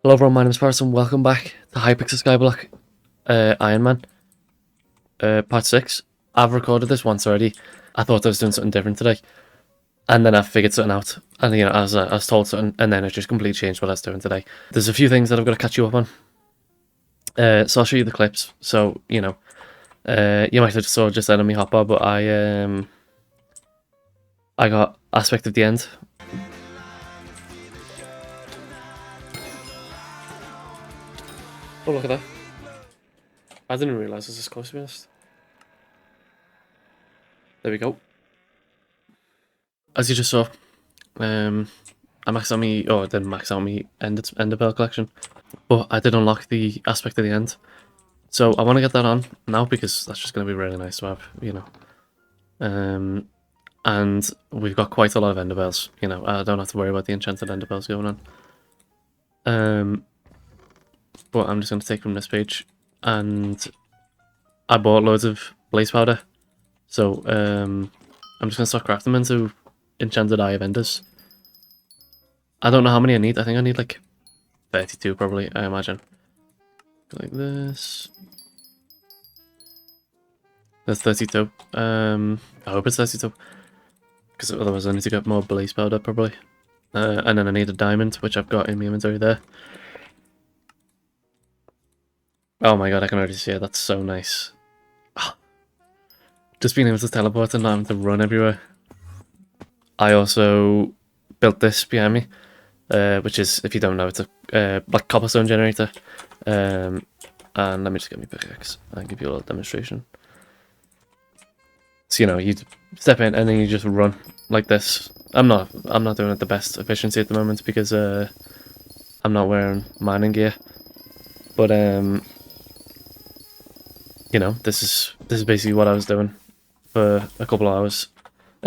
Hello everyone, my name is Paris and welcome back to Hypixel Skyblock Ironman part 6. I've recorded this once already. I thought I was doing something different today, and then I figured something out, and I was told something, and then it just completely changed what I was doing today. There's a few things that I've got to catch you up on, so I'll show you the clips. So you might have saw just then on me hotbar, but I got aspect of the end. Oh, look at that. I didn't realise it was this close, to be honest. There we go. As you just saw, I maxed out me, I didn't max out me Ender Pearl collection, but I did unlock the aspect of the end. So I want to get that on now because that's just going to be really nice to have, and we've got quite a lot of Ender Pearls, I don't have to worry about the enchanted Ender Pearls going on. But I'm just going to take from this page, and I bought loads of blaze powder, so I'm just going to start crafting them into enchanted Eye of Enders. I don't know how many I need. I think I need like 32 probably, I imagine. Like this. That's 32. I hope it's 32. Because otherwise I need to get more blaze powder probably. And then I need a diamond, which I've got in my inventory there. Oh my god, I can already see it. That's so nice. Just being able to teleport and not having to run everywhere. I also built this behind me, which is, if you don't know, it's a like cobblestone generator. And let me just get my pickaxe and give you a little demonstration. So you step in and then you just run like this. I'm not doing it the best efficiency at the moment because I'm not wearing mining gear. But this is basically what I was doing for a couple of hours.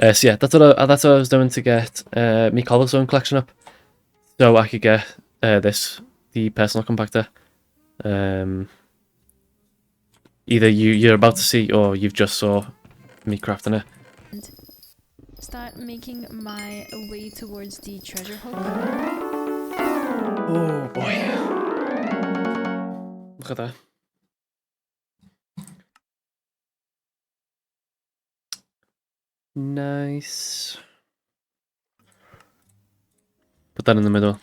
So yeah, that's what I was doing to get my cobblestone collection up, so I could get the personal compactor. Either you're about to see or you've just saw me crafting it. Start making my way towards the treasure hole. Oh boy! Look at that. Nice. Put that in the middle.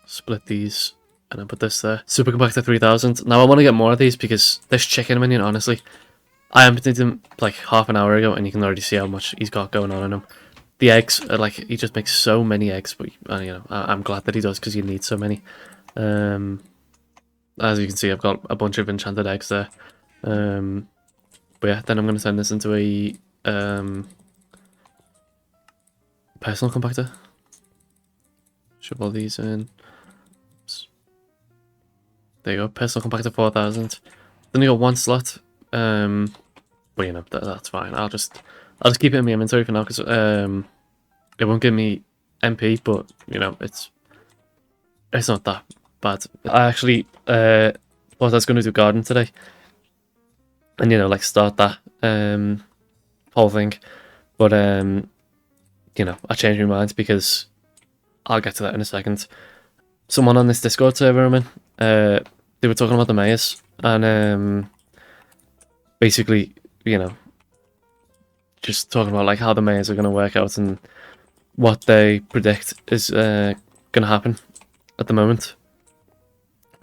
Split these, and then put this there. Super compactor 3000. Now I want to get more of these because this chicken minion, honestly, I emptied him like half an hour ago, and you can already see how much he's got going on in him. The eggs are like, he just makes so many eggs, but I'm glad that he does because you need so many. As you can see, I've got a bunch of enchanted eggs there. But yeah, then I'm going to turn this into a personal compactor. Shove all these in. Oops. There you go, personal compactor 4000. Then you got one slot. But that's fine. I'll just keep it in my inventory for now because it won't give me MP, but it's not that bad. I actually thought I was going to do garden today, and like start that whole thing, but I changed my mind because I'll get to that in a second. Someone on this Discord server I'm in, they were talking about the mayors, and basically, just talking about like how the mayors are going to work out and what they predict is going to happen at the moment.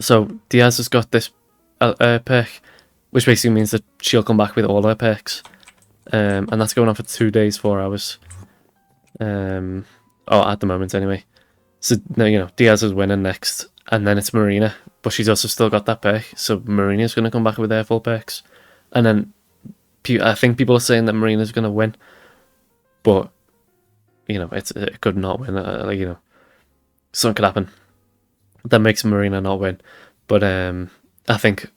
So Diaz has got this perk, which basically means that she'll come back with all her perks, and that's going on for 2 days, 4 hours. At the moment anyway. So now Diaz is winning next, and then it's Marina, but she's also still got that perk. So Marina's going to come back with their full perks, and then I think people are saying that Marina's going to win, but it could not win. Something could happen that makes Marina not win, but I think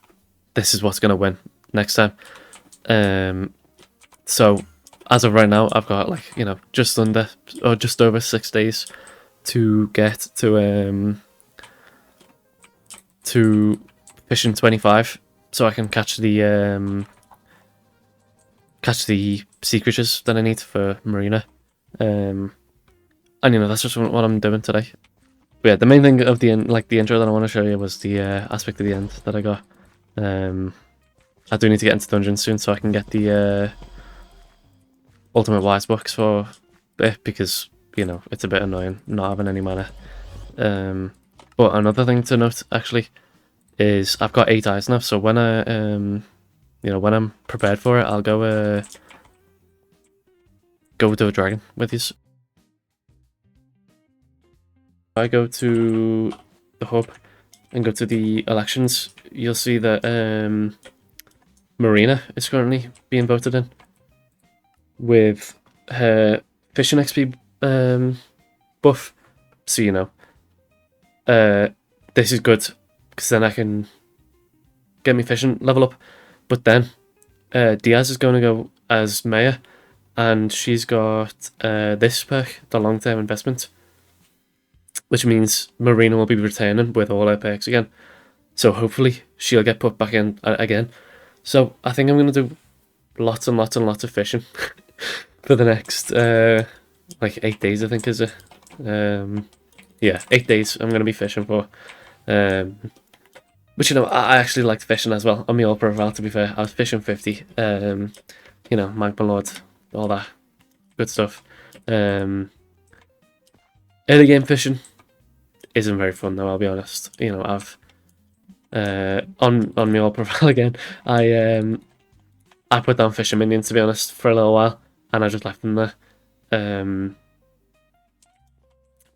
this is what's going to win next time. So as of right now, I've got just under or just over 6 days to get to fishing 25, so I can catch the sea creatures that I need for Marina. And that's just what I'm doing today. But yeah, the main thing of the intro that I want to show you was the aspect of the end that I got. I do need to get into dungeons soon so I can get the ultimate wise books for it, because it's a bit annoying not having any mana. But another thing to note actually is I've got 8 eyes now, so when when I'm prepared for it, I'll go to a dragon with you. I go to the hub and go to the elections, you'll see that Marina is currently being voted in with her fishing XP buff. So this is good because then I can get me fishing level up. But then Diaz is going to go as mayor, and she's got this perk, the long-term investment, which means Marina will be returning with all her perks again. So hopefully she'll get put back in again. So I think I'm going to do lots and lots and lots of fishing for the next 8 days, I think, is it? Yeah, 8 days I'm going to be fishing for. But I actually liked fishing as well on my old profile, to be fair. I was fishing 50. Mike Lord, all that good stuff. Early game fishing isn't very fun though, I'll be honest. I've on my old profile again, I put down fishing minions, to be honest, for a little while, and I just left them there.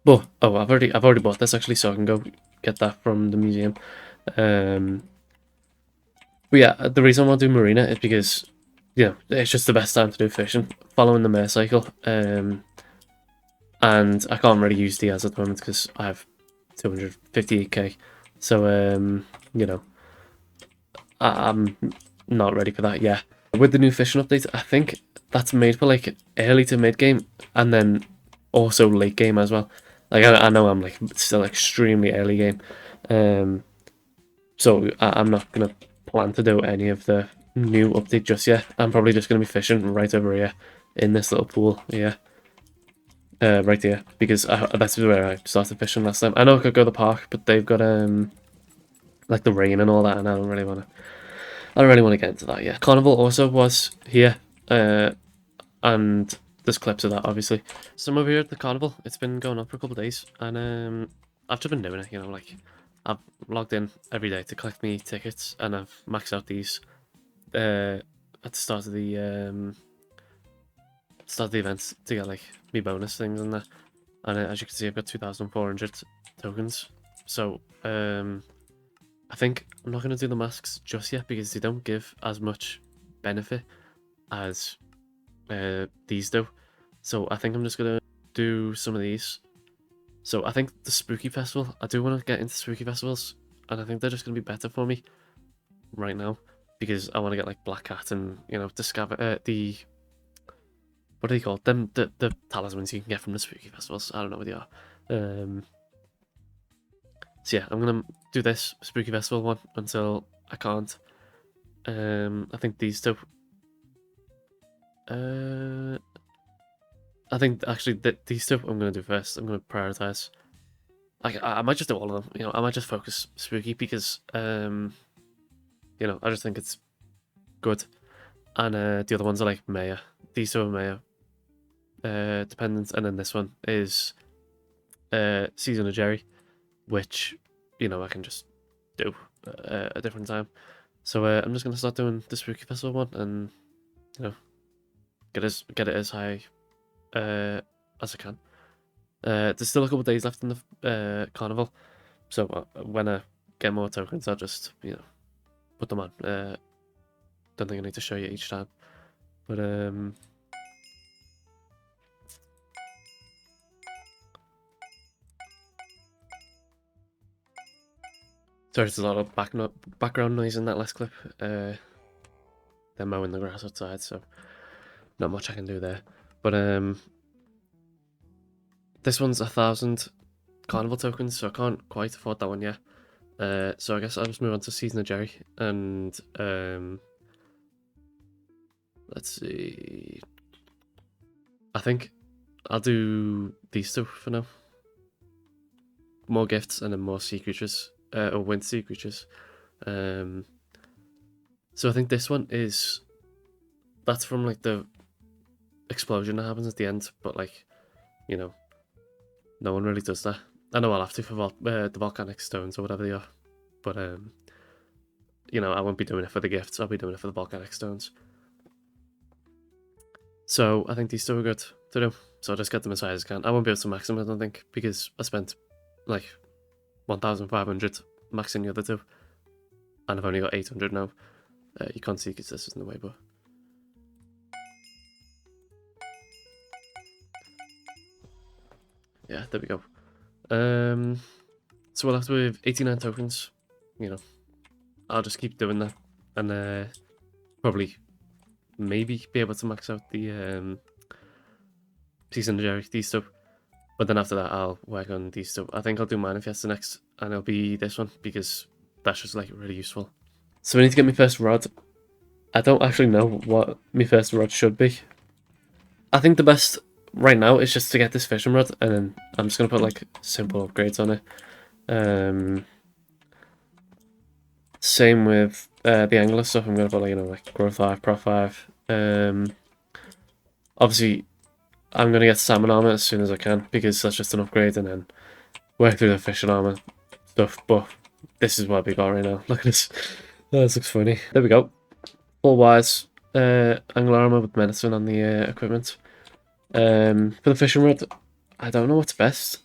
But I've already bought this actually, so I can go get that from the museum. But yeah, the reason I want to do Marina is because it's just the best time to do fishing, following the mare cycle. And I can't really use Diaz at the moment because I have 258k. So I'm not ready for that yet. With the new fishing update, I think that's made for early to mid game, and then also late game as well. I know I'm still extremely early game, so I'm not gonna plan to do any of the new update just yet. I'm probably just gonna be fishing right over here in this little pool here, right here, because that's where I started fishing last time. I know I could go to the park, but they've got the rain and all that, and I don't really want to get into that yet. Carnival also was here, and there's clips of that, obviously. So I'm over here at the carnival. It's been going on for a couple of days, and I've just been doing it. I've logged in every day to collect me tickets, and I've maxed out these at the start of the events to get me bonus things and that. And as you can see, I've got 2,400 tokens. So I think I'm not going to do the masks just yet because they don't give as much benefit as these do. So I think I'm just going to do some of these. So I think the Spooky Festival, I do want to get into Spooky Festivals, and I think they're just going to be better for me right now because I want to get Black Cat and the what are they called? The talismans you can get from the Spooky Festivals. I don't know what they are. So yeah, I'm gonna do this Spooky Festival one until I can't. I think these two. I think actually these two I'm gonna do first. I'm gonna prioritize. I might just do all of them. I might just focus Spooky because I just think it's good. And the other ones are Maya. These two are Maya dependent, and then this one is Season of Jerry, which I can just do a different time. So I'm just gonna start doing the Spooky Festival one, and get it as high as I can. There's still a couple of days left in the carnival, so when I get more tokens, I'll just put them on. Don't think I need to show you each time, but sorry, there's a lot of background noise in that last clip. They're mowing the grass outside, so not much I can do there. But this one's 1,000 carnival tokens, so I can't quite afford that one yet. So I guess I'll just move on to Season of Jerry, and let's see. I think I'll do these two for now. more gifts and then more sea creatures, or wind sea creatures. So I think this one that's from like the explosion that happens at the end, but like, you know, no one really does that. I know I'll have to for the volcanic stones or whatever they are, but you know, I won't be doing it for the gifts. I'll be doing it for the volcanic stones. So I think these two are good to do. So I'll just get them as high as I can. I won't be able to max them, I don't think, because I spent like 1,500 maxing the other two, and I've only got 800 now. You can't see because this is in the way, but yeah, there we go. So we'll have to have 89 tokens. You know, I'll just keep doing that, and probably maybe be able to max out the season of these two. But then after that, I'll work on these two. I think I'll do Manifest next, and it'll be this one because that's just like really useful. So we need to get my first rod. I don't actually know what my first rod should be. I think the best right now is just to get this fishing rod, and then I'm just gonna put like simple upgrades on it. Same with the angler stuff. I'm gonna put like, you know, like growth 5, prof 5. Obviously, I'm gonna get salmon armor as soon as I can because that's just an upgrade, and then work through the fishing armor stuff. But this is what we got right now. Look at this. Oh, this looks funny. There we go. Full wise angler armor with medicine on the equipment. For the fishing rod, I don't know what's best.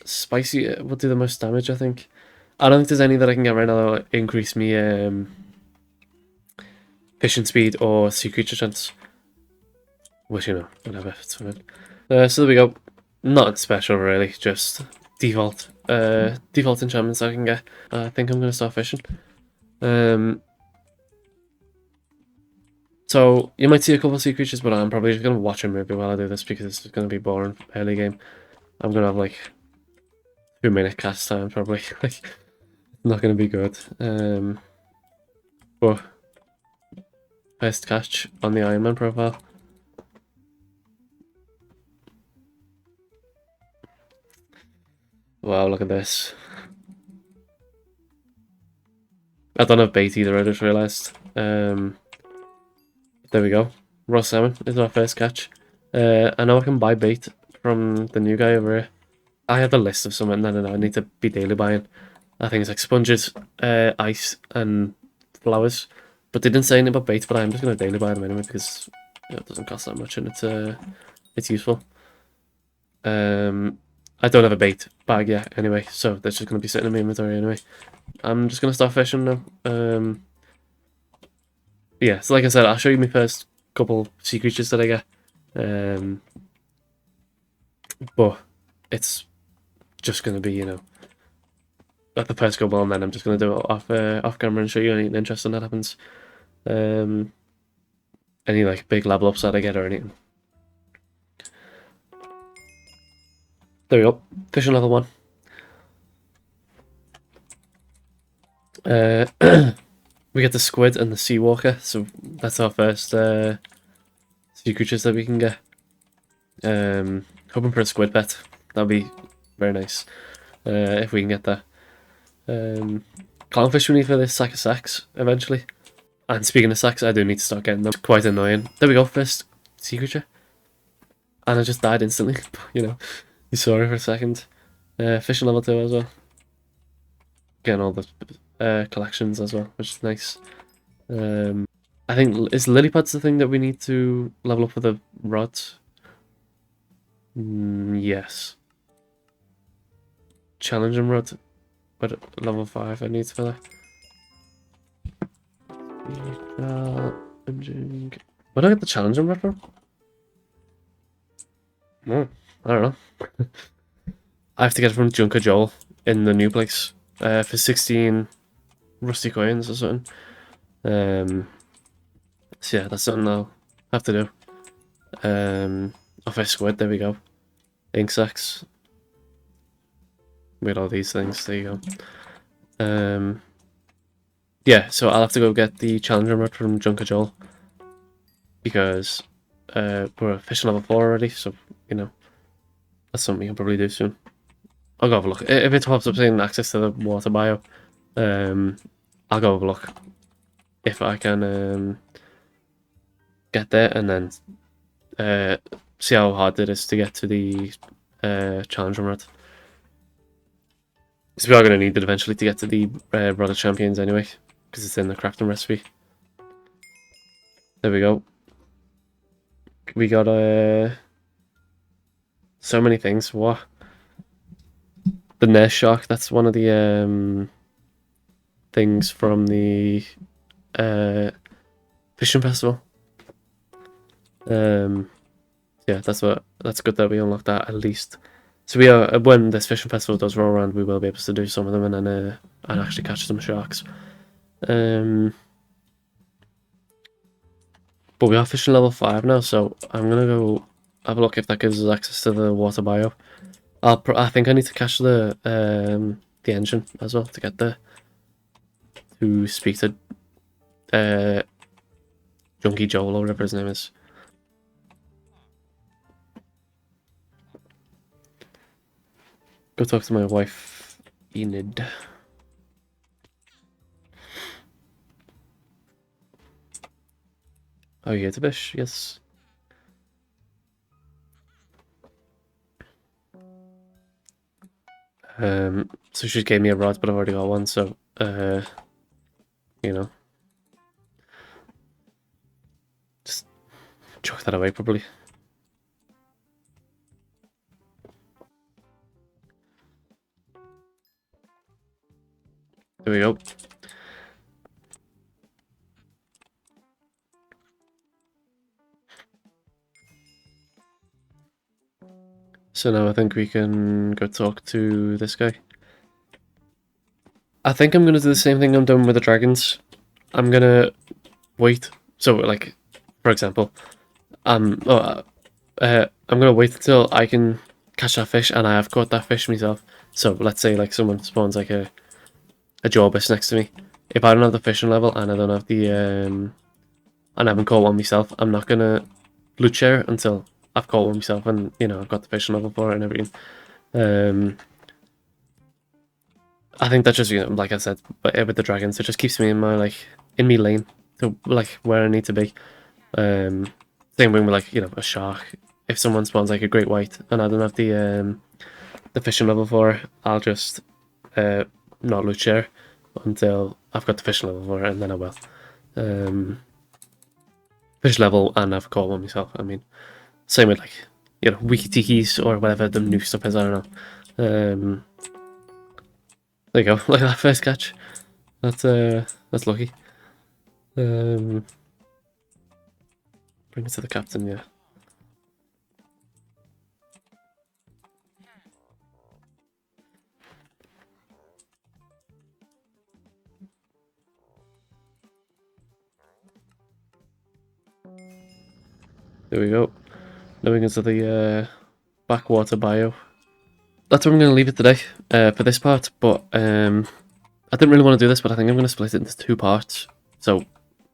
Spicy will do the most damage, I think. I don't think there's any that I can get right now that will increase me fishing speed or sea creature chance. Which, you know, whatever, it's fine. So there we go. Not special really, just default enchantments I can get. I think I'm gonna start fishing. So you might see a couple of sea creatures, but I'm probably just gonna watch a movie while I do this because it's gonna be boring early game. I'm gonna have like 2-minute cast time probably. Like, not gonna be good. But first catch on the Ironman profile. Wow, look at this. I don't have bait either, I just realised. There we go. Raw salmon is our first catch. I know I can buy bait from the new guy over here. I have a list of something that I need to be daily buying. I think it's like sponges, ice, and flowers. But they didn't say anything about bait, but I'm just going to daily buy them anyway because, you know, it doesn't cost that much and it's useful. I don't have a bait bag yet anyway, so that's just going to be sitting in my inventory anyway. I'm just going to start fishing now. Yeah, so like I said, I'll show you my first couple sea creatures that I get. But it's just going to be, you know, at the first couple, and then I'm just going to do it off camera and show you anything interesting that happens. Any like big level ups that I get or anything. There we go, fishing level 1. We get the squid and the sea walker, so that's our first sea creatures that we can get. Hoping for a squid pet. That'd be very nice if we can get that. Clownfish we need for this sack of sacks eventually. And speaking of sacks, I do need to start getting them. It's quite annoying. There we go, first sea creature. And I just died instantly. You know, you saw it for a second. Fishing level 2 as well. Getting all the collections as well, which is nice. I think, is lily pads the thing that we need to level up for the rods? Yes. Challenging rod, but level 5 I need for that. Where do I get the challenging rod from? Oh, I don't know. I have to get it from Junker Joel in the new place for 16 rusty coins or something. So yeah, that's something I'll have to do. Off a squid, there we go. Ink sacks. We got all these things, there you go. Yeah, so I'll have to go get the challenger rod from Junker Joel. Because we're fishing level 4 already, so, you know, that's something we can probably do soon. I'll go have a look. If it pops up saying access to the water bio, I'll go have a look if I can get there, and then see how hard it is to get to the challenge run route. Because we are going to need it eventually to get to the Brother Champions anyway, because it's in the crafting recipe. There we go. We got so many things. What? The nest shark. That's one of the things from the fishing festival. Yeah, that's good that we unlocked that at least. So we are, when this fishing festival does roll around, we will be able to do some of them and actually catch some sharks. But we are fishing level 5 now, so I'm gonna go have a look if that gives us access to the water bio. I think I need to catch the engine as well to get there. To speak to Junkie Joel or whatever his name is. Go talk to my wife, Enid. Oh, you get a fish? Yes. So she gave me a rod, but I've already got one, so you know, just chuck that away probably. There we go. So now I think we can go talk to this guy. I think I'm gonna do the same thing I'm doing with the dragons. I'm gonna wait. So, like, for example, I'm gonna wait until I can catch that fish, and I have caught that fish myself. So let's say like someone spawns like a jawbus next to me. If I don't have the fishing level and I don't have the and I haven't caught one myself, I'm not gonna loot share it until I've caught one myself and I've got the fishing level for it and everything. I think that just like I said, but with the dragons, it just keeps me in my in me lane to like where I need to be. Same thing with like a shark. If someone spawns like a great white and I don't have the fishing level for it, I'll just not loot share until I've got the fishing level for it, and then I will. Fish level and I've caught one myself. I mean, same with like wiki tikis or whatever the new stuff is. I don't know. There you go. Look at that first catch. That's lucky. Bring it to the captain, yeah. There we go. Now we can to the backwater bio. That's where I'm going to leave it today for this part, but I didn't really want to do this, but I think I'm going to split it into 2 parts. So,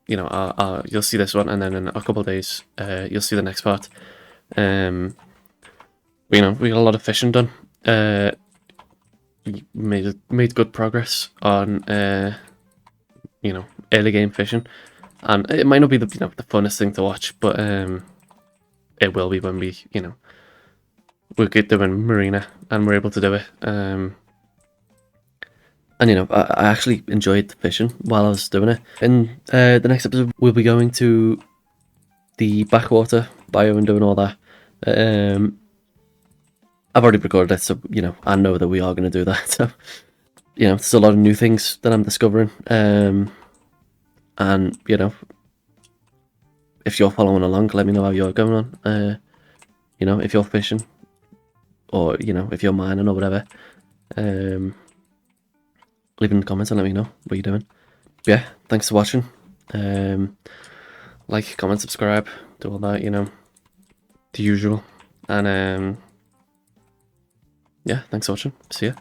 you'll see this one, and then in a couple of days, you'll see the next part. We got a lot of fishing done. We made good progress on early game fishing, and it might not be the the funnest thing to watch, but it will be when we get doing Marina and we're able to do it. And I actually enjoyed the fishing while I was doing it. In the next episode, we'll be going to the backwater bio and doing all that. I've already recorded it, so I know that we are going to do that. So there's a lot of new things that I'm discovering. And if you're following along, let me know how you're going on. If you're fishing, or if you're mining or whatever, leave in the comments and let me know what you're doing. But yeah, thanks for watching. Like, comment, subscribe, do all that, the usual. And yeah, thanks for watching. See ya.